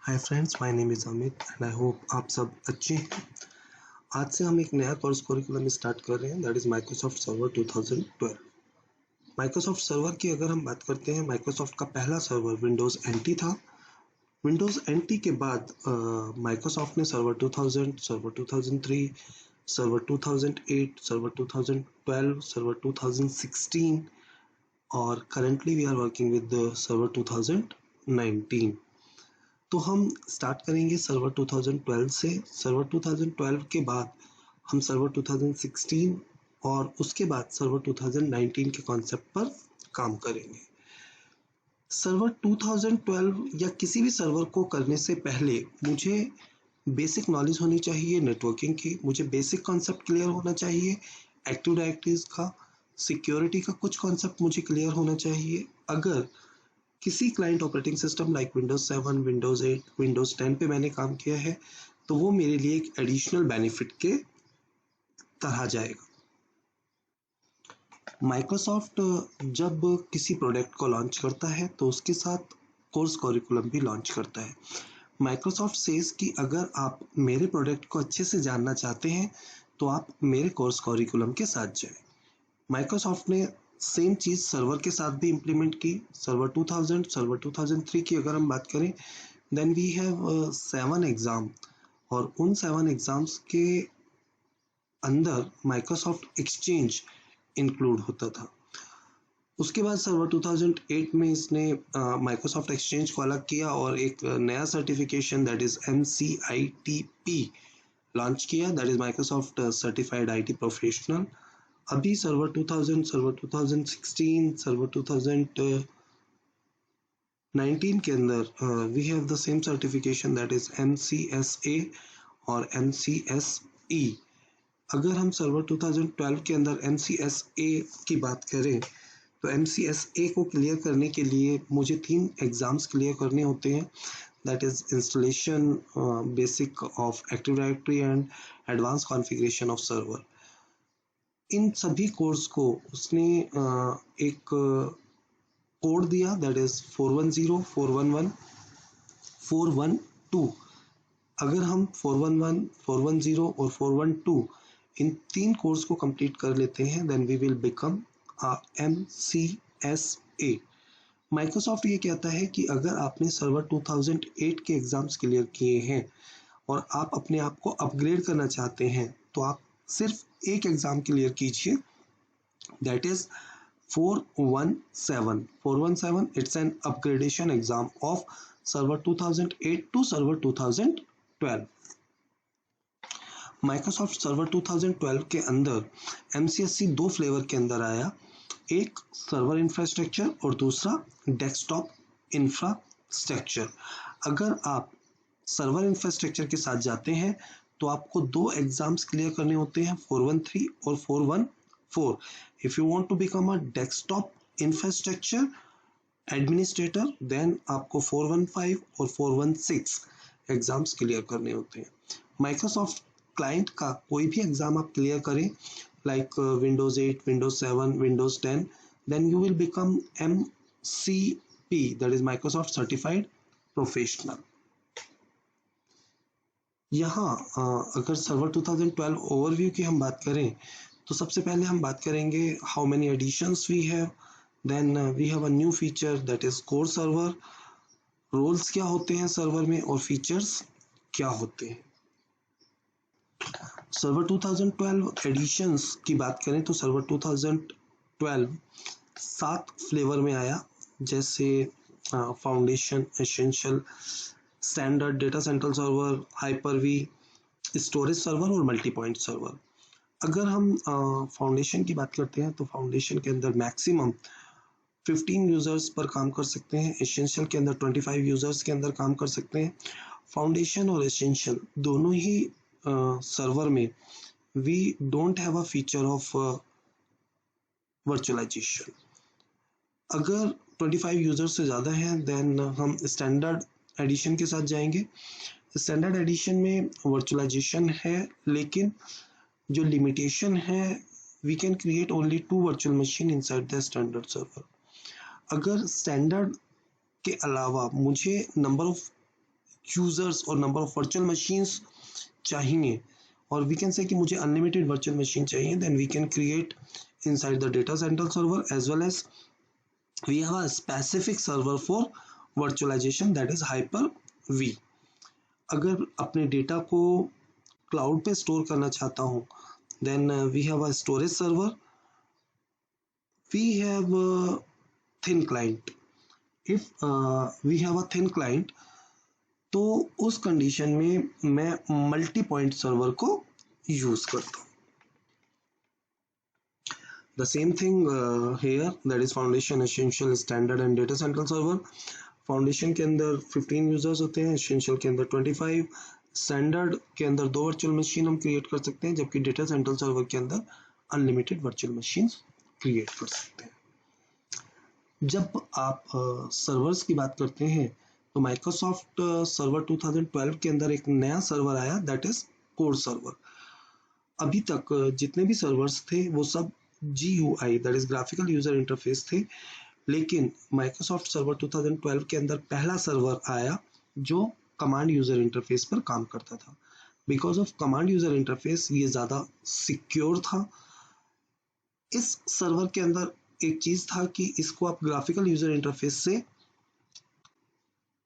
Hi friends, my name is Amit and I hope आप सब अच्छे हैं। आज से हम एक नया कोर्स करिकुलम स्टार्ट कर रहे हैं, that is Microsoft server 2012। Microsoft server की अगर हम बात करते हैं, माइक्रोसॉफ्ट का पहला सर्वर विंडोज़ एनटी था। विंडोज़ एनटी के बाद माइक्रोसॉफ्ट ने server 2000, server 2003, server 2008, server 2012, server 2016 और currently we are working with server 2019। तो हम स्टार्ट करेंगे सर्वर 2012 से। सर्वर 2012 के बाद हम सर्वर 2016 और उसके बाद सर्वर 2019 के कॉन्सेप्ट पर काम करेंगे। सर्वर 2012 या किसी भी सर्वर को करने से पहले मुझे बेसिक नॉलेज होनी चाहिए नेटवर्किंग की, मुझे बेसिक कॉन्सेप्ट क्लियर होना चाहिए, एक्टिव डायरेक्टरीज का, सिक्योरिटी का कुछ कॉन्सेप्ट मुझे क्लियर होना चाहिए। अगर किसी client operating system like Windows 7, Windows 8, Windows 10 पे मैंने काम किया है तो वो मेरे लिए एक एडिशनल बेनिफिट के तरह जाएगा। माइक्रोसॉफ्ट जब किसी प्रोडक्ट को लॉन्च करता है तो उसके साथ कोर्स करिकुलम भी लॉन्च करता है। माइक्रोसॉफ्ट सेज कि अगर आप मेरे प्रोडक्ट को अच्छे से जानना चाहते हैं तो आप मेरे कोर्स करिकुलम के साथ जाएं। माइक्रोसॉफ्ट ने सेम चीज़ सर्वर के साथ भी इम्प्लीमेंट की। सर्वर 2000, सर्वर 2003 की अगर हम बात करें, देन वी हैव 7 एग्ज़ाम और उन 7 एग्ज़ाम्स के अंदर माइक्रोसॉफ्ट एक्सचेंज इंक्लूड होता था। उसके बाद सर्वर 2008 में इसने माइक्रोसॉफ्ट एक्सचेंज को अलग किया और एक नया certification that is MCITP launch किया, that is Microsoft certified IT professional. अभी सर्वर 2000, सर्वर 2016, सर्वर 2019 के अंदर we have the same certification that is MCSA और MCSE। अगर हम सर्वर 2012 के अंदर MCSA की बात करें तो MCSA को क्लियर करने के लिए मुझे 3 एग्ज़ाम्स क्लियर करने होते हैं, that is installation basic of active directory and advance configuration of server. इन सभी कोर्स को उसने एक कोड दिया, दैट इज 410, 411, 412। अगर हम 411, 410 और 412 इन 3 कोर्स को कंप्लीट कर लेते हैं then we will become MCSA। Microsoft ये कहता है कि अगर आपने सर्वर 2008 के एग्जाम्स क्लियर किए हैं और आप अपने आप को अपग्रेड करना चाहते हैं तो आप सिर्फ एक एग्जाम क्लियर कीजिए, that is 417। 417 it's an upgradation exam of server 2008 to server 2012। Microsoft server 2012 के अंदर MCSC 2 फ्लेवर के अंदर आया, एक सर्वर इंफ्रास्ट्रक्चर और दूसरा डेस्कटॉप इंफ्रास्ट्रक्चर। अगर आप सर्वर इंफ्रास्ट्रक्चर के साथ जाते हैं तो आपको 2 एग्जाम्स क्लियर करने होते हैं, 413 और 414। If you want to become a desktop infrastructure administrator then आपको 415 और 416 एग्जाम्स क्लियर करने होते हैं। माइक्रोसॉफ्ट क्लाइंट का कोई भी एग्जाम आप क्लियर करें like Windows 8, Windows 7, Windows 10, then you will become MCP, that is Microsoft certified professional. यहाँ अगर सर्वर 2012 ओवरव्यू की हम बात करें तो सबसे पहले हम बात करेंगे how many editions we have, then we have a new feature that is core server, roles क्या होते हैं सर्वर में और फीचर्स क्या होते हैं। सर्वर 2012 एडिशंस की बात करें तो सर्वर 2012 7 फ्लेवर में आया, जैसे foundation, essential, standard, data central server, Hyper-V, storage server और मल्टी पॉइंट सर्वर। अगर हम फाउंडेशन की बात करते हैं तो फाउंडेशन के अंदर मैक्सिमम 15 यूजर्स पर काम कर सकते हैं, एसेंशियल के अंदर 25 यूजर्स के अंदर काम कर सकते हैं। फाउंडेशन और एसेंशियल दोनों ही सर्वर में we don't have a feature of virtualisation. अगर 25 यूजर से ज़्यादा हैं देन हम स्टैंडर्ड एडिशन के साथ जाएंगे। स्टैंडर्ड एडिशन में वर्चुअलाइजेशन है, लेकिन जो लिमिटेशन है we can create only 2 virtual machine inside the standard server. अगर स्टैंडर्ड के अलावा मुझे नंबर ऑफ यूजर्स और नंबर ऑफ वर्चुअल मशीन्स चाहिए, और वी कैन से कि मुझे अनलिमिटेड वर्चुअल मशीन चाहिए, then we can create inside the data centre server as well as we have a specific server for virtualisation, that is Hyper-V। अगर अपने data को cloud पे store करना चाहता हूँ, then we have a storage server, we have thin client. If we have a thin client, तो उस condition में मैं मल्टी पॉइंट सर्वर को यूज करता हूँ। The same thing here, that is foundation, essential, standard and data central server। Foundation के अंदर 15 users होते हैं, एसेंशियल के अंदर 25, स्टैंडर्ड के अंदर 2 वर्चुअल मशीन हम क्रिएट कर सकते हैं, जबकि डेटा सेंट्रल सर्वर के अंदर अनलिमिटेड वर्चुअल मशीन क्रिएट कर सकते हैं। जब आप सर्वर्स की बात करते हैं, तो माइक्रोसॉफ्ट सर्वर 2012 के अंदर एक नया सर्वर आया, दैट इज कोर सर्वर। अभी तक जितने भी सर्वर्स थे वो सब GUI, that is graphical user interface थे, लेकिन माइक्रोसॉफ्ट सर्वर 2012 के अंदर पहला सर्वर आया जो कमांड यूजर इंटरफेस पर काम करता था। Because of command user interface ये ज़्यादा सिक्योर था। इस सर्वर के अंदर एक चीज़ था कि इसको आप ग्राफिकल यूजर इंटरफेस से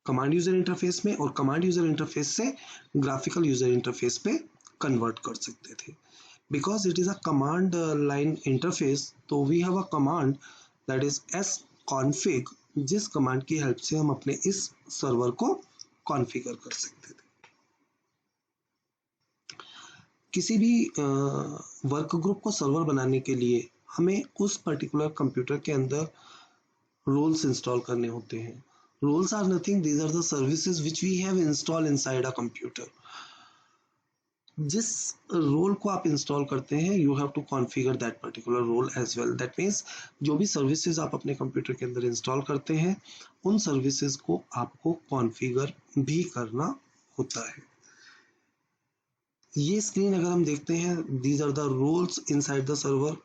कमांड यूजर इंटरफेस में और कमांड यूजर इंटरफेस से ग्राफिकल यूजर इंटरफेस पे कन्वर्ट कर सकते थे। Because it is a command line interface, तो we have a command that is sconfig, जिस कमांड की हेल्प से हम अपने इस सर्वर को कॉन्फ़िगर कर सकते थे। किसी भी वर्क ग्रुप को सर्वर बनाने के लिए हमें उस पर्टिकुलर कंप्यूटर के अंदर रोल्स इंस्टॉल करने होते हैं। Roles are nothing, these are the services which we have install inside a computer. जिस रोल को आप इंस्टॉल करते हैं, you have to configure that particular role as well. That means जो भी सर्विसेज आप अपने कंप्यूटर के अंदर इंस्टॉल करते हैं, उन सर्विसेज को आपको कॉन्फ़िगर भी करना होता है। ये स्क्रीन अगर हम देखते हैं, these are the roles inside the server,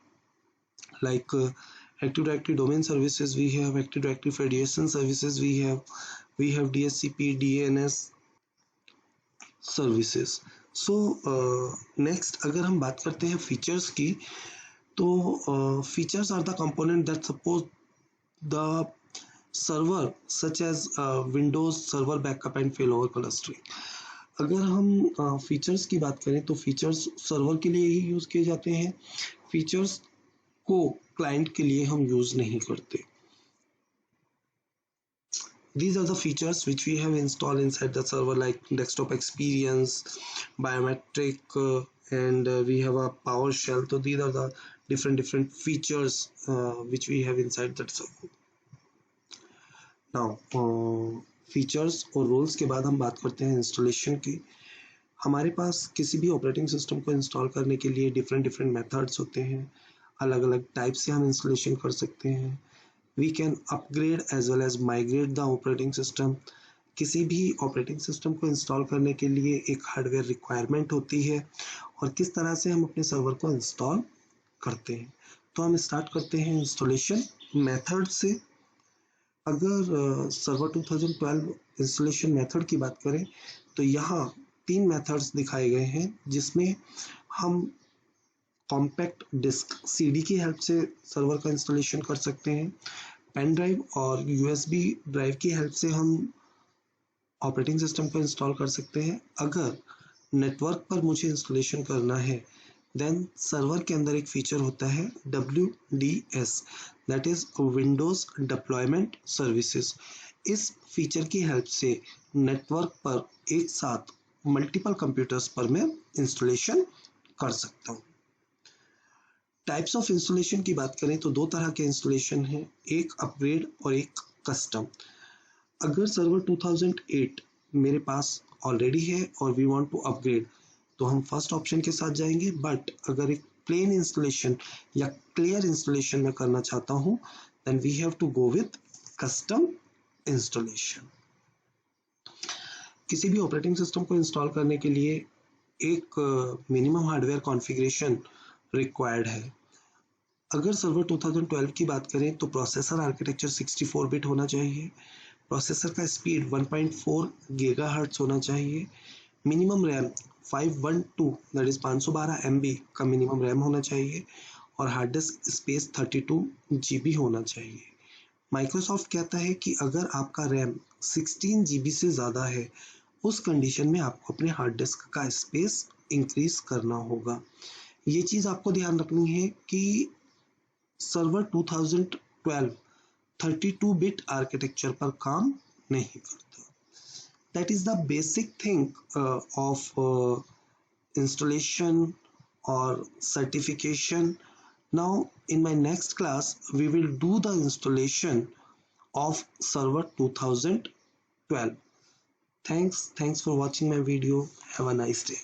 like Active Directory domain services we have, Active Directory federation services we have DHCP, DNS services। So next अगर हम बात करते हैं फीचर्स की, तो features are the component that support the server such as Windows server backup and failover clustering. अगर हम features की बात करें, तो फीचर्स सर्वर के लिए ही यूज किए जाते हैं, फीचर्स को क्लाइंट के लिए हम यूज नहीं करते। These are the features which we have installed inside the server, like desktop experience, biometric, and we have a PowerShell. So these are the different features which we have inside that server. Now features और roles के बाद हम बात करते हैं installation की। हमारे पास किसी भी ऑपरेटिंग सिस्टम को इंस्टॉल करने के लिए डिफरेंट मेथड्स होते हैं, अलग अलग टाइप से हम इंस्टॉलेशन कर सकते हैं। We can upgrade as well as migrate the operating system. किसी भी ऑपरेटिंग सिस्टम को इंस्टॉल करने के लिए एक हार्डवेयर रिक्वायरमेंट होती है, और किस तरह से हम अपने सर्वर को इंस्टॉल करते हैं। तो हम स्टार्ट करते हैं इंस्टॉलेशन मेथड से। अगर सर्वर 2012 इंस्टॉलेशन मेथड की बात करें, तो यहाँ 3 मेथड्स दिखाए गए हैं, जिसमें हम कॉम्पैक्ट डिस्क CD की हेल्प से सर्वर का इंस्टॉलेशन कर सकते हैं, पेन ड्राइव और USB ड्राइव की हेल्प से हम ऑपरेटिंग सिस्टम को इंस्टॉल कर सकते हैं। अगर नेटवर्क पर मुझे इंस्टॉलेशन करना है, देन सर्वर के अंदर एक फीचर होता है WDS, that is Windows deployment services. इस फीचर की हेल्प से नेटवर्क पर एक साथ मल्टीपल कंप्यूटर्स पर मैं इंस्टॉलेशन कर सकता हूँ। टाइप्स ऑफ इंस्टॉलेशन की बात करें, तो 2 तरह के इंस्टॉलेशन हैं, एक अपग्रेड और एक कस्टम। अगर सर्वर 2008 मेरे पास ऑलरेडी है और वी वांट टू अपग्रेड, तो हम फर्स्ट ऑप्शन के साथ जाएंगे। बट अगर एक प्लेन इंस्टॉलेशन या क्लियर इंस्टॉलेशन में करना चाहता हूँ, then we have to go with custom installation. किसी भी ऑपरेटिंग सिस्टम को इंस्टॉल करने के लिए एक मिनिमम हार्डवेयर कॉन्फ़िगरेशन रिक्वायर्ड है। अगर सर्वर 2012 की बात करें, तो प्रोसेसर आर्किटेक्चर 64 बिट होना चाहिए, प्रोसेसर का स्पीड 1.4 गीगाहर्ट्ज होना चाहिए, minimum RAM 512 that is 512 MB का मिनिमम रैम होना चाहिए और हार्ड डिस्क स्पेस 32 GB होना चाहिए। माइक्रोसॉफ्ट कहता है कि अगर आपका रैम 16 GB से ज़्यादा है उस कंडीशन में आपको अपने हार्ड डिस्क का स्पेस इंक्रीज करना होगा। ये चीज़ आपको ध्यान रखनी है कि सर्वर 2012 32 बिट आर्किटेक्चर पर काम नहीं करता। That is the basic thing of installation or certification. Now in my next class we will do the installation of server 2012. Thanks for watching my video. Have a nice day.